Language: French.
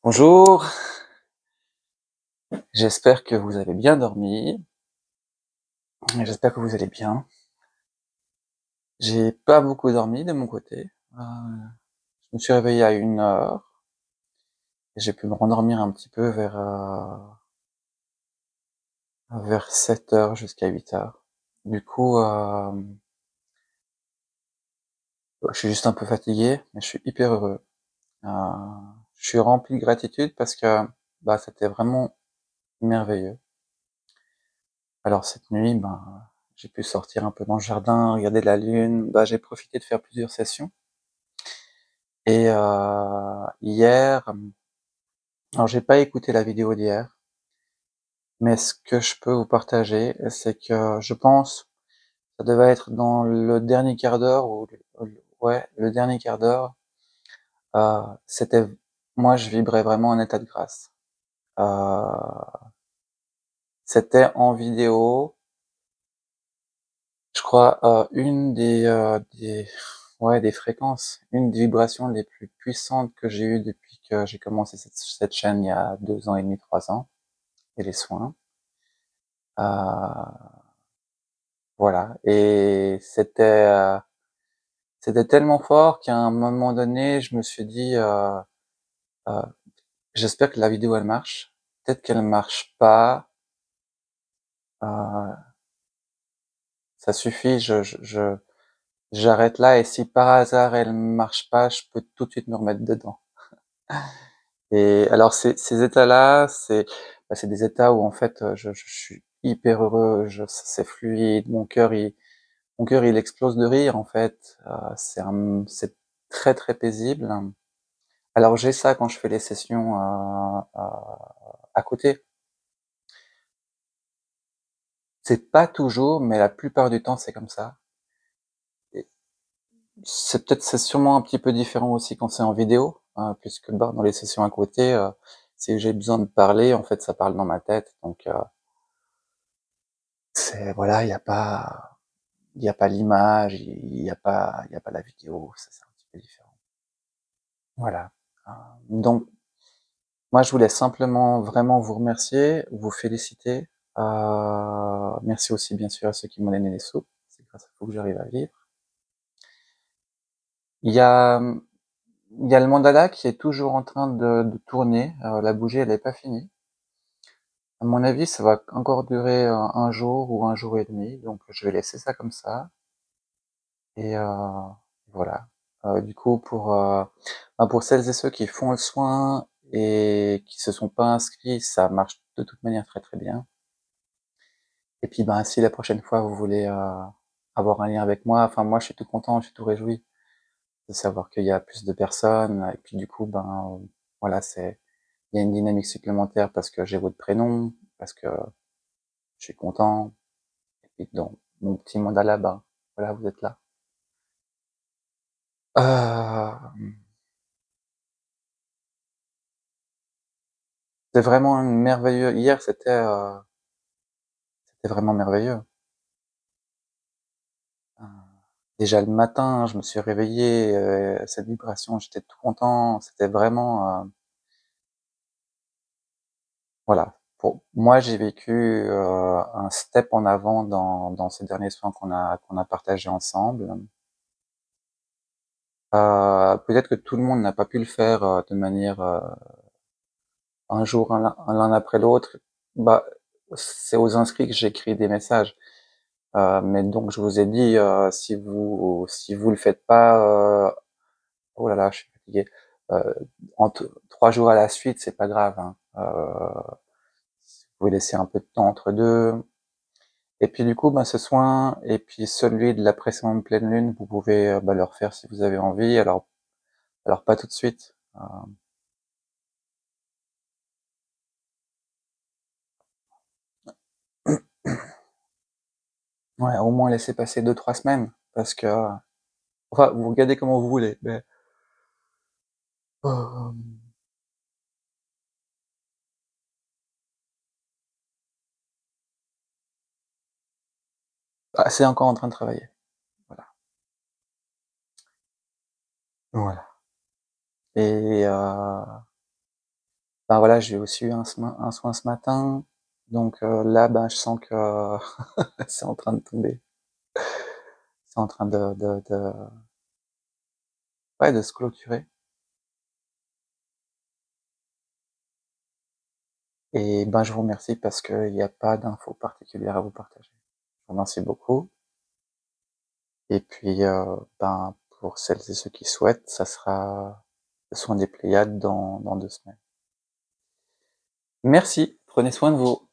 Bonjour, j'espère que vous avez bien dormi, j'espère que vous allez bien. J'ai pas beaucoup dormi de mon côté, je me suis réveillé à 1 heure et j'ai pu me rendormir un petit peu vers 7 heures jusqu'à 8 heures. Du coup, je suis juste un peu fatigué, mais je suis hyper heureux. Heu, je suis rempli de gratitude parce que, c'était vraiment merveilleux. Alors cette nuit, j'ai pu sortir un peu dans le jardin, regarder la lune, j'ai profité de faire plusieurs sessions. Et hier, alors j'ai pas écouté la vidéo d'hier, mais ce que je peux vous partager, c'est que je pense, ça devait être dans le dernier quart d'heure ouais, le dernier quart d'heure, c'était moi je vibrais vraiment en état de grâce. Heu, c'était en vidéo, je crois, des fréquences, une des vibrations les plus puissantes que j'ai eues depuis que j'ai commencé cette chaîne il y a 2 ans et demi, 3 ans et les soins. Heu, voilà et c'était tellement fort qu'à un moment donné, je me suis dit, heu: «J'espère que la vidéo elle marche». Peut-être qu'elle marche pas, heu, ça suffit, j'arrête là et si par hasard elle marche pas, je peux tout de suite me remettre dedans. Et alors ces états-là, c'est des états où en fait, je suis hyper heureux, c'est fluide, mon cœur il explose de rire en fait, c'est très, très paisible. Alors j'ai ça quand je fais les sessions, à côté. C'est pas toujours, mais la plupart du temps c'est comme ça et c'est sûrement un petit peu différent aussi quand c'est en vidéo, puisque, dans les sessions à côté, si j'ai besoin de parler, en fait ça parle dans ma tête donc c'est voilà, il y a pas l'image, il y a pas la vidéo, ça c'est un petit peu différent. Voilà, donc moi, je voulais simplement vraiment vous remercier, vous féliciter. Merci aussi, bien sûr, à ceux qui m'ont donné des sous. C'est grâce à vous que j'arrive à vivre. Il y a, il y a le mandala qui est toujours en train de tourner. La bougie, elle n'est pas finie. À mon avis, ça va encore durer un jour ou un jour et demi. Donc, je vais laisser ça comme ça. Et voilà. Du coup, pour celles et ceux qui font le soin et qui se sont pas inscrits, ça marche de toute manière très très bien. Et puis, si la prochaine fois vous voulez avoir un lien avec moi, enfin moi je suis tout content, je suis tout réjoui de savoir qu'il y a plus de personnes. Et puis du coup, voilà, il y a une dynamique supplémentaire parce que j'ai votre prénom, parce que je suis content. Et puis dans mon petit mandala, voilà, vous êtes là. Euh, c'est vraiment merveilleux. Hier, c'était vraiment merveilleux. Euh, Déjà le matin, je me suis réveillé, cette vibration, j'étais tout content. C'était vraiment voilà. Pour moi, j'ai vécu un step en avant dans ces derniers soins qu'on a partagés ensemble. Peut-être que tout le monde n'a pas pu le faire de manière un jour l'un après l'autre. Bah, c'est aux inscrits que j'écris des messages. Mais donc je vous ai dit, si vous le faites pas, oh là là, je suis fatigué. Euh, 3 jours à la suite, c'est pas grave, hein. Vous pouvez laisser un peu de temps entre deux. Et puis du coup, ce soin et puis celui de la précédente pleine lune, vous pouvez le refaire si vous avez envie. Alors pas tout de suite. Ouais, au moins laisser passer 2, 3 semaines, parce que enfin, vous regardez comment vous voulez. Mais euh, c'est encore en train de travailler. Voilà. Voilà. Et Ben voilà, j'ai aussi eu un soin ce matin, donc là, ben, je sens que c'est en train de tomber. C'est en train ouais, de se clôturer et ben, je vous remercie parce qu'il y a pas d'infos particulières à vous partager. Je vous remercie beaucoup et puis, ben, pour celles et ceux qui souhaitent, ça sera le soin des Pléiades dans 2 semaines. Merci, prenez soin de vous.